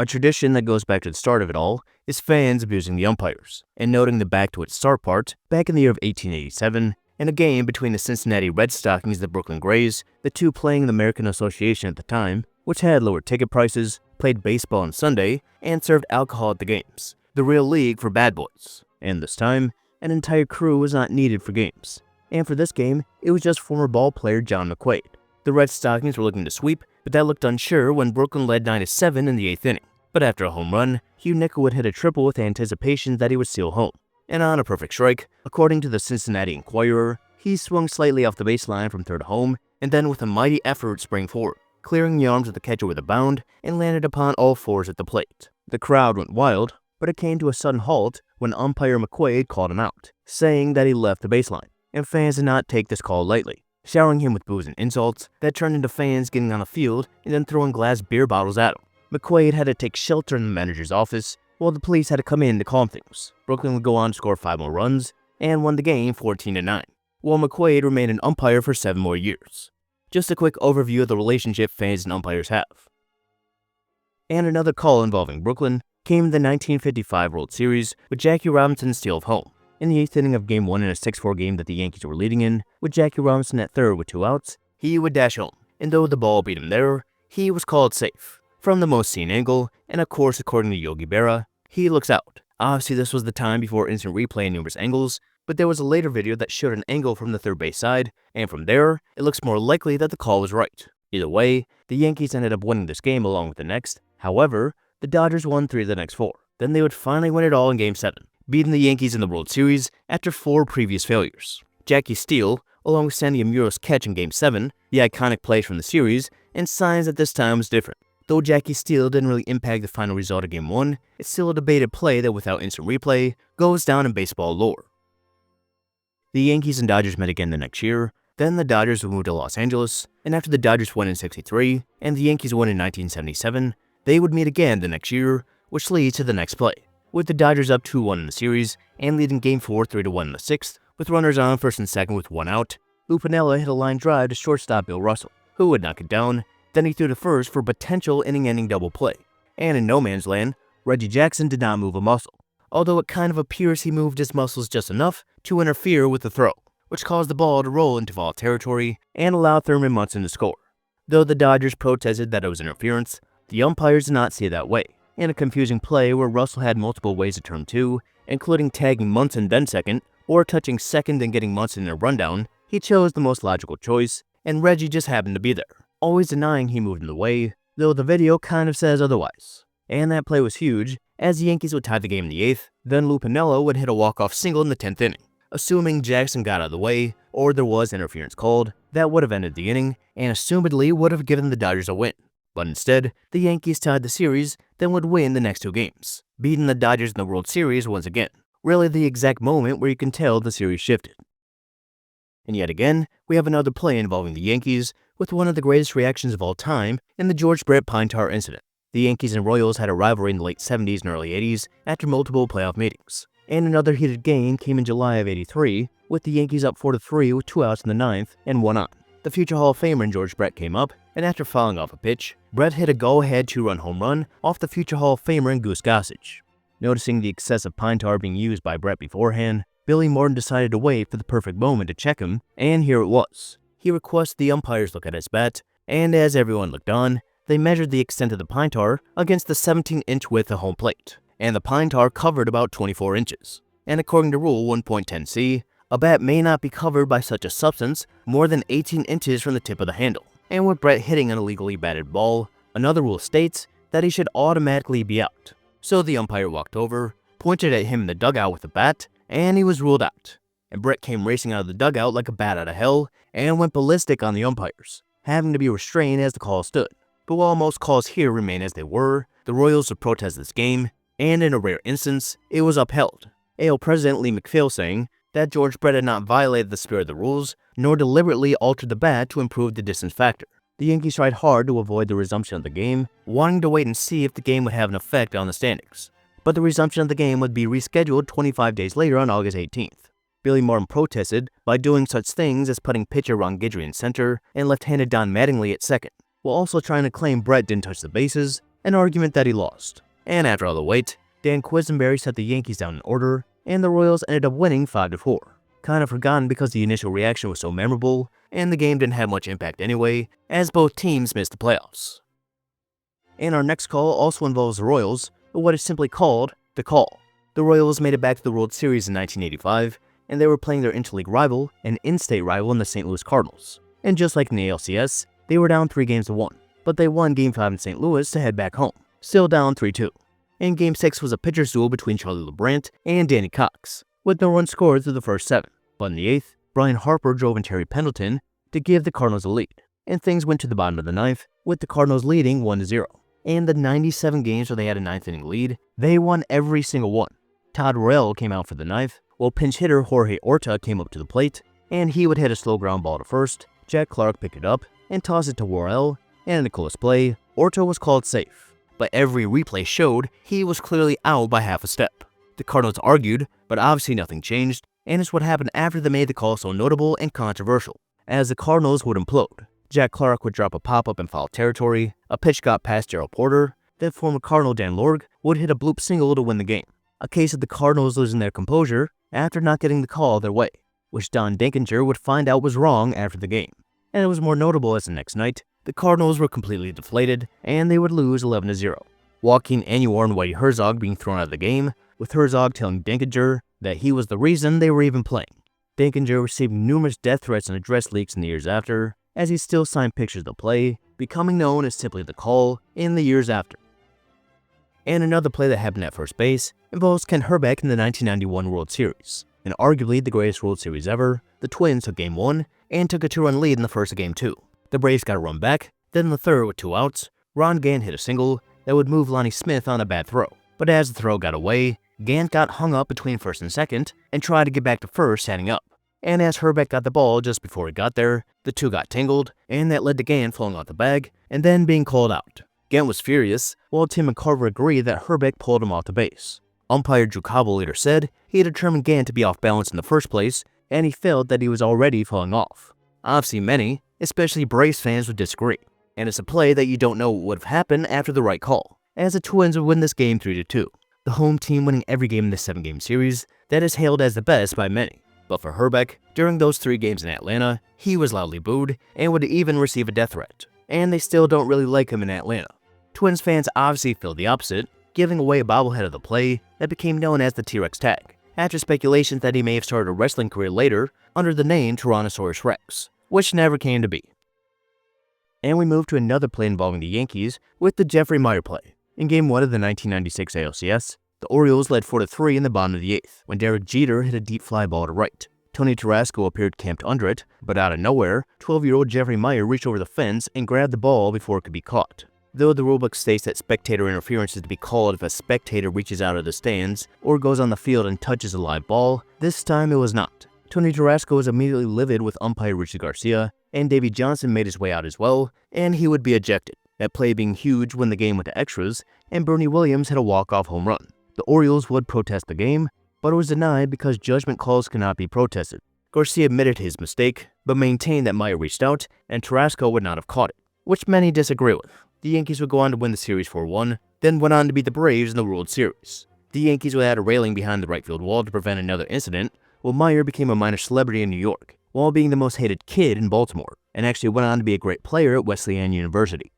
A tradition that goes back to the start of it all is fans abusing the umpires, and noting the back to its start part, back in the year of 1887, in a game between the Cincinnati Red Stockings and the Brooklyn Grays, the two playing the American Association at the time, which had lower ticket prices, played baseball on Sunday, and served alcohol at the games. The real league for bad boys. And this time, an entire crew was not needed for games. And for this game, it was just former ball player John McQuade. The Red Stockings were looking to sweep, but that looked unsure when Brooklyn led 9-7 in the 8th inning. But after a home run, Hugh Nickel would hit a triple with anticipation that he would steal home. And on a perfect strike, according to the Cincinnati Enquirer, he swung slightly off the baseline from third home, and then with a mighty effort sprang forward, clearing the arms of the catcher with a bound, and landed upon all fours at the plate. The crowd went wild, but it came to a sudden halt when umpire McQuade called him out, saying that he left the baseline, and fans did not take this call lightly, showering him with boos and insults that turned into fans getting on the field and then throwing glass beer bottles at him. McQuade had to take shelter in the manager's office, while the police had to come in to calm things. Brooklyn would go on to score 5 more runs and won the game 14-9, while McQuade remained an umpire for 7 more years. Just a quick overview of the relationship fans and umpires have. And another call involving Brooklyn came in the 1955 World Series with Jackie Robinson's steal of home. In the 8th inning of Game 1 in a 6-4 game that the Yankees were leading in, with Jackie Robinson at third with 2 outs, he would dash home, and though the ball beat him there, he was called safe. From the most seen angle, and of course according to Yogi Berra, he looks out. Obviously this was the time before instant replay and numerous angles, but there was a later video that showed an angle from the third base side, and from there, it looks more likely that the call was right. Either way, the Yankees ended up winning this game along with the next. However, the Dodgers won 3 of the next 4. Then they would finally win it all in Game 7, beating the Yankees in the World Series after 4 previous failures. Jackie's steal, along with Sandy Almiro's catch in Game 7, the iconic play from the series, and signs that this time was different. Though Jackie's steal didn't really impact the final result of Game 1, it's still a debated play that without instant replay goes down in baseball lore. The Yankees and Dodgers met again the next year, then the Dodgers would move to Los Angeles, and after the Dodgers won in '63 and the Yankees won in 1977, they would meet again the next year, which leads to the next play, with the Dodgers up 2-1 in the series and leading Game 4 3-1 in the 6th, with runners on first and second with 1 out. Lou Piniella hit a line drive to shortstop Bill Russell, who would knock it down. Then he threw to first for potential inning-ending double play. And in no man's land, Reggie Jackson did not move a muscle, although it kind of appears he moved his muscles just enough to interfere with the throw, which caused the ball to roll into foul territory and allowed Thurman Munson to score. Though the Dodgers protested that it was interference, the umpires did not see it that way, in a confusing play where Russell had multiple ways to turn to, including tagging Munson then second, or touching second and getting Munson in a rundown. He chose the most logical choice, and Reggie just happened to be there, always denying he moved in the way, though the video kind of says otherwise. And that play was huge, as the Yankees would tie the game in the 8th, then Lou Piniella would hit a walk-off single in the 10th inning. Assuming Jackson got out of the way, or there was interference called, that would have ended the inning, and assumedly would have given the Dodgers a win. But instead, the Yankees tied the series, then would win the next 2 games, beating the Dodgers in the World Series once again. Really the exact moment where you can tell the series shifted. And yet again, we have another play involving the Yankees, with one of the greatest reactions of all time in the George Brett pinetar incident. The Yankees and Royals had a rivalry in the late 70s and early 80s after multiple playoff meetings. And another heated game came in July of '83, with the Yankees up 4-3 with 2 outs in the 9th and 1 on. The future Hall of Famer in George Brett came up, and after fouling off a pitch, Brett hit a go-ahead 2-run home run off the future Hall of Famer in Goose Gossage. Noticing the excessive pinetar being used by Brett beforehand, Billy Morton decided to wait for the perfect moment to check him, and here it was. He requested the umpires look at his bat, and as everyone looked on, they measured the extent of the pinetar against the 17-inch width of home plate, and the pinetar covered about 24 inches. And according to Rule 1.10c, a bat may not be covered by such a substance more than 18 inches from the tip of the handle. And with Brett hitting an illegally batted ball, another rule states that he should automatically be out. So the umpire walked over, pointed at him in the dugout with a bat, and he was ruled out. And Brett came racing out of the dugout like a bat out of hell and went ballistic on the umpires, having to be restrained as the call stood. But while most calls here remain as they were, the Royals would protest this game, and in a rare instance, it was upheld. AL President Lee McPhail saying that George Brett had not violated the spirit of the rules, nor deliberately altered the bat to improve the distance factor. The Yankees tried hard to avoid the resumption of the game, wanting to wait and see if the game would have an effect on the standings. But the resumption of the game would be rescheduled 25 days later on August 18th. Billy Morton protested by doing such things as putting pitcher Ron Guidry in center and left-handed Don Mattingly at second, while also trying to claim Brett didn't touch the bases, an argument that he lost. And after all the wait, Dan Quisenberry set the Yankees down in order, and the Royals ended up winning 5-4. Kind of forgotten because the initial reaction was so memorable, and the game didn't have much impact anyway, as both teams missed the playoffs. And our next call also involves the Royals, but what is simply called the call. The Royals made it back to the World Series in 1985, and they were playing their interleague rival and in-state rival in the St. Louis Cardinals. And just like in the NLCS, they were down 3-1, but they won Game 5 in St. Louis to head back home, still down 3-2. And Game 6 was a pitcher's duel between Charlie LeBrant and Danny Cox, with no runs scored through the first 7. But in the 8th, Brian Harper drove in Terry Pendleton to give the Cardinals a lead, and things went to the bottom of the 9th, with the Cardinals leading 1-0. And the 97 games where they had a 9th-inning lead, they won every single one. Todd Royale came out for the 9th, while pinch hitter Jorge Orta came up to the plate, and he would hit a slow ground ball to first. Jack Clark picked it up and tossed it to Royale, and in a close play, Orta was called safe. But every replay showed he was clearly out by half a step. The Cardinals argued, but obviously nothing changed, and it's what happened after they made the call so notable and controversial, as the Cardinals would implode. Jack Clark would drop a pop-up in foul territory, a pitch got past Gerald Porter, then former Cardinal Dan Lorg would hit a bloop single to win the game. A case of the Cardinals losing their composure after not getting the call their way, which Don Deckinger would find out was wrong after the game. And it was more notable as the next night, the Cardinals were completely deflated, and they would lose 11-0. Joaquin Anwar and Whitey Herzog being thrown out of the game, with Herzog telling Deckinger that he was the reason they were even playing. Deckinger received numerous death threats and address leaks in the years after, as he still signed pictures to play, becoming known as simply the call in the years after. And another play that happened at first base involves Ken Hrbek in the 1991 World Series. And arguably the greatest World Series ever, the Twins took Game 1 and took a 2-run lead in the first of Game 2. The Braves got a run back, then in the third with 2 outs, Ron Gant hit a single that would move Lonnie Smith on a bad throw. But as the throw got away, Gant got hung up between first and second and tried to get back to first standing up. And as Hrbek got the ball just before he got there, the two got tangled, and that led to Gant falling off the bag and then being called out. Gant was furious, while Tim and Carver agreed that Hrbek pulled him off the base. Umpire Drew Cobble later said he had determined Gant to be off balance in the first place, and he felt that he was already falling off. Obviously many, especially Braves fans, would disagree, and it's a play that you don't know what would have happened after the right call, as the Twins would win this game 3-2. The home team winning every game in this 7-game series that is hailed as the best by many. But for Hrbek, during those 3 games in Atlanta, he was loudly booed and would even receive a death threat, and they still don't really like him in Atlanta. Twins fans obviously feel the opposite, giving away a bobblehead of the play that became known as the TRex Tag, after speculations that he may have started a wrestling career later under the name Tyrannosaurus Rex, which never came to be. And we move to another play involving the Yankees with the Jeffrey Maier play. In Game 1 of the 1996 ALCS, the Orioles led 4-3 in the bottom of the 8th when Derek Jeter hit a deep fly ball to right. Tony Tarasco appeared camped under it, but out of nowhere, 12-year-old Jeffrey Maier reached over the fence and grabbed the ball before it could be caught. Though the rulebook states that spectator interference is to be called if a spectator reaches out of the stands or goes on the field and touches a live ball, this time it was not. Tony Tarasco was immediately livid with umpire Richie Garcia, and Davey Johnson made his way out as well, and he would be ejected. That play being huge when the game went to extras, and Bernie Williams hit a walk-off home run. The Orioles would protest the game, but it was denied because judgment calls cannot be protested. Garcia admitted his mistake, but maintained that Maier reached out and Tarasco would not have caught it, which many disagree with. The Yankees would go on to win the series 4-1, then went on to beat the Braves in the World Series. The Yankees would add a railing behind the right field wall to prevent another incident, while Maier became a minor celebrity in New York, while being the most hated kid in Baltimore, and actually went on to be a great player at Wesleyan University.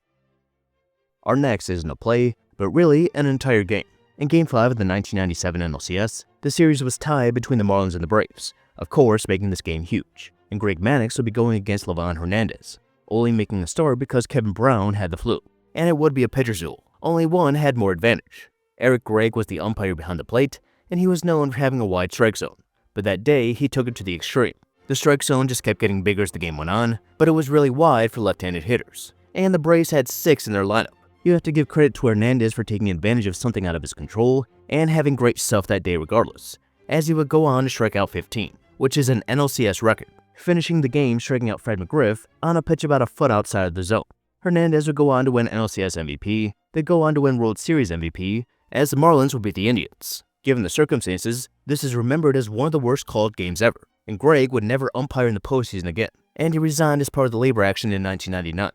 Our next isn't a play, but really an entire game. In Game 5 of the 1997 NLCS, the series was tied between the Marlins and the Braves, of course making this game huge, and Greg Maddux would be going against Livan Hernandez, only making a start because Kevin Brown had the flu. And it would be a pitcher's duel. Only one had more advantage. Eric Gregg was the umpire behind the plate, and he was known for having a wide strike zone. But that day, he took it to the extreme. The strike zone just kept getting bigger as the game went on, but it was really wide for left-handed hitters. And the Braves had 6 in their lineup. You have to give credit to Hernandez for taking advantage of something out of his control and having great stuff that day regardless, as he would go on to strike out 15, which is an NLCS record, finishing the game striking out Fred McGriff on a pitch about a foot outside of the zone. Hernandez would go on to win NLCS MVP, then go on to win World Series MVP, as the Marlins would beat the Indians. Given the circumstances, this is remembered as one of the worst called games ever, and Gregg would never umpire in the postseason again, and he resigned as part of the labor action in 1999.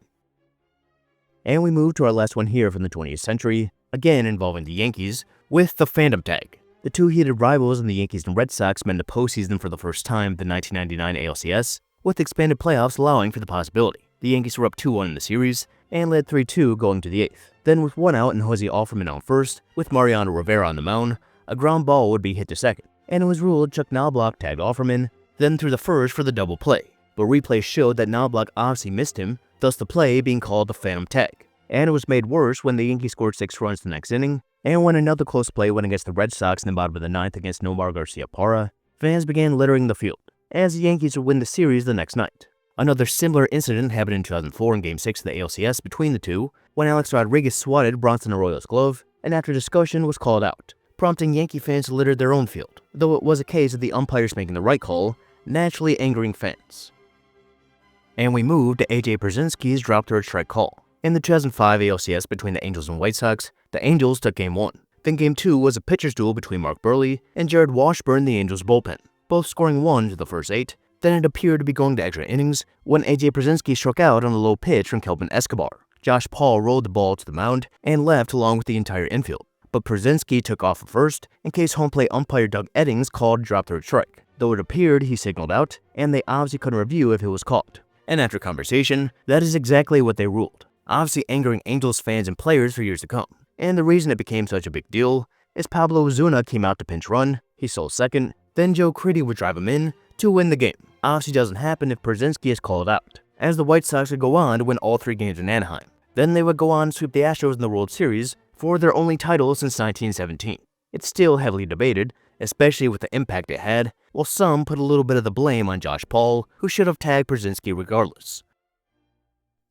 And we move to our last one here from the 20th century, again involving the Yankees, with the Phantom Tag. The two heated rivals in the Yankees and Red Sox met in the postseason for the first time in the 1999 ALCS, with expanded playoffs allowing for the possibility. The Yankees were up 2-1 in the series, and led 3-2 going to the 8th. Then with one out and Jose Offerman on first, with Mariano Rivera on the mound, a ground ball would be hit to second, and it was ruled Chuck Knobloch tagged Offerman, then threw the first for the double play. But replay showed that Knobloch obviously missed him, thus the play being called the Phantom Tag. And it was made worse when the Yankees scored 6 runs the next inning, and when another close play went against the Red Sox in the bottom of the 9th against Nomar Garcia-Parra, fans began littering the field, as the Yankees would win the series the next night. Another similar incident happened in 2004 in Game 6 of the ALCS between the two, when Alex Rodriguez swatted Bronson Arroyo's glove, and after discussion was called out, prompting Yankee fans to litter their own field, though it was a case of the umpires making the right call, naturally angering fans. And we moved to AJ Piersynski's drop third strike call. In the 2005 ALCS between the Angels and White Sox, the Angels took Game 1. Then Game 2 was a pitcher's duel between Mark Burley and Jared Washburn in the Angels bullpen, both scoring 1 to the first 8. Then it appeared to be going to extra innings when AJ Piersynski struck out on a low pitch from Kelvin Escobar. Josh Paul rolled the ball to the mound and left along with the entire infield, but Piersynski took off at first in case home plate umpire Doug Eddings called drop third strike, though it appeared he signaled out and they obviously couldn't review if it was called. And after conversation, that is exactly what they ruled, obviously angering Angels fans and players for years to come. And the reason it became such a big deal is Pablo Ozuna came out to pinch run, he stole second, then Joe Crede would drive him in to win the game. Obviously doesn't happen if Piersynski is called out, as the White Sox would go on to win all 3 games in Anaheim. Then they would go on to sweep the Astros in the World Series for their only title since 1917. It's still heavily debated, especially with the impact it had, while some put a little bit of the blame on Josh Paul, who should have tagged Piersynski regardless.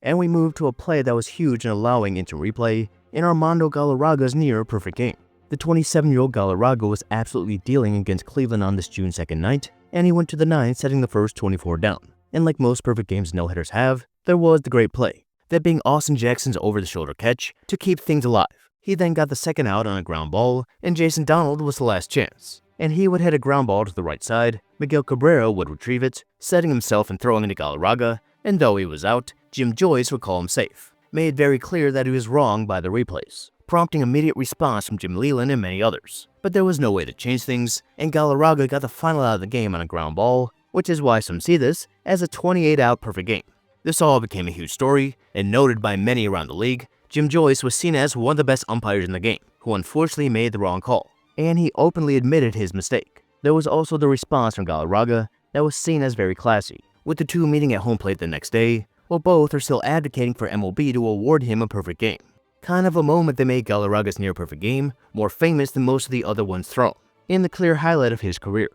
And we move to a play that was huge in allowing instant replay in Armando Galarraga's near-perfect game. The 27-year-old Galarraga was absolutely dealing against Cleveland on this June 2nd night, and he went to the 9th setting the first 24 down. And like most perfect games no-hitters have, there was the great play, that being Austin Jackson's over-the-shoulder catch to keep things alive. He then got the second out on a ground ball, and Jason Donald was the last chance. And he would hit a ground ball to the right side, Miguel Cabrera would retrieve it, setting himself and throwing it to Galarraga, and though he was out, Jim Joyce would call him safe. Made very clear that he was wrong by the replays, prompting immediate response from Jim Leyland and many others. But there was no way to change things, and Galarraga got the final out of the game on a ground ball, which is why some see this as a 28-out perfect game. This all became a huge story, and noted by many around the league. Jim Joyce was seen as one of the best umpires in the game, who unfortunately made the wrong call, and he openly admitted his mistake. There was also the response from Galarraga that was seen as very classy, with the two meeting at home plate the next day, while both are still advocating for MLB to award him a perfect game. Kind of a moment that made Galarraga's near-perfect game more famous than most of the other ones thrown, and the clear highlight of his career.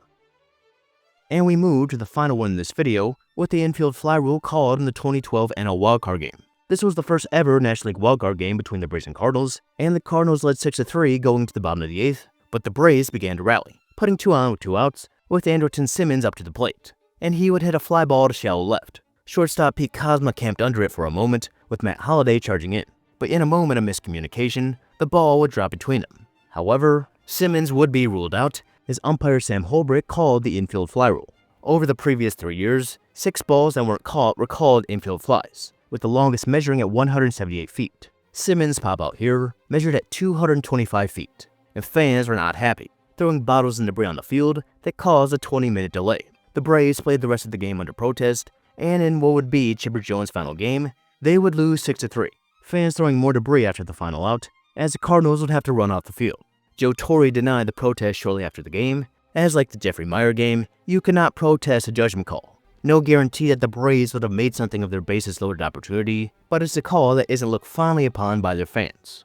And we move to the final one in this video, with the Infield Fly Rule called in the 2012 NL wildcard game. This was the first ever National League wildcard game between the Braves and Cardinals, and the Cardinals led 6-3 going to the bottom of the 8th, but the Braves began to rally, putting 2 on with 2 outs, with Andrelton Simmons up to the plate, and he would hit a fly ball to shallow left. Shortstop Pete Kozma camped under it for a moment, with Matt Holliday charging in, but in a moment of miscommunication, the ball would drop between them. However, Simmons would be ruled out, as umpire Sam Hrbek called the Infield Fly Rule. Over the previous 3 years, 6 balls that weren't caught were called infield flies, with the longest measuring at 178 feet. Simmons' pop-out here measured at 225 feet, and fans were not happy, throwing bottles and debris on the field that caused a 20-minute delay. The Braves played the rest of the game under protest, and in what would be Chipper Jones' final game, they would lose 6-3. Fans throwing more debris after the final out, as the Cardinals would have to run off the field. Joe Torre denied the protest shortly after the game, as like the Jeffrey Maier game, you cannot protest a judgment call. No guarantee that the Braves would have made something of their bases-loaded opportunity, but it's a call that isn't looked fondly upon by their fans.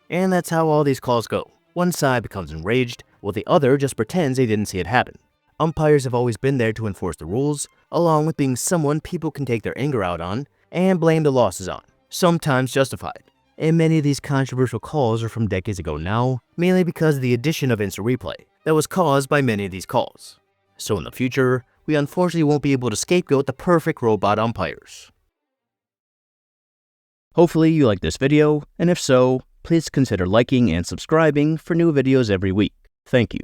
And that's how all these calls go. One side becomes enraged, while the other just pretends they didn't see it happen. Umpires have always been there to enforce the rules, along with being someone people can take their anger out on and blame the losses on, sometimes justified. And many of these controversial calls are from decades ago now, mainly because of the addition of instant replay that was caused by many of these calls. So in the future, we unfortunately won't be able to scapegoat the perfect robot umpires. Hopefully you liked this video, and if so, please consider liking and subscribing for new videos every week. Thank you.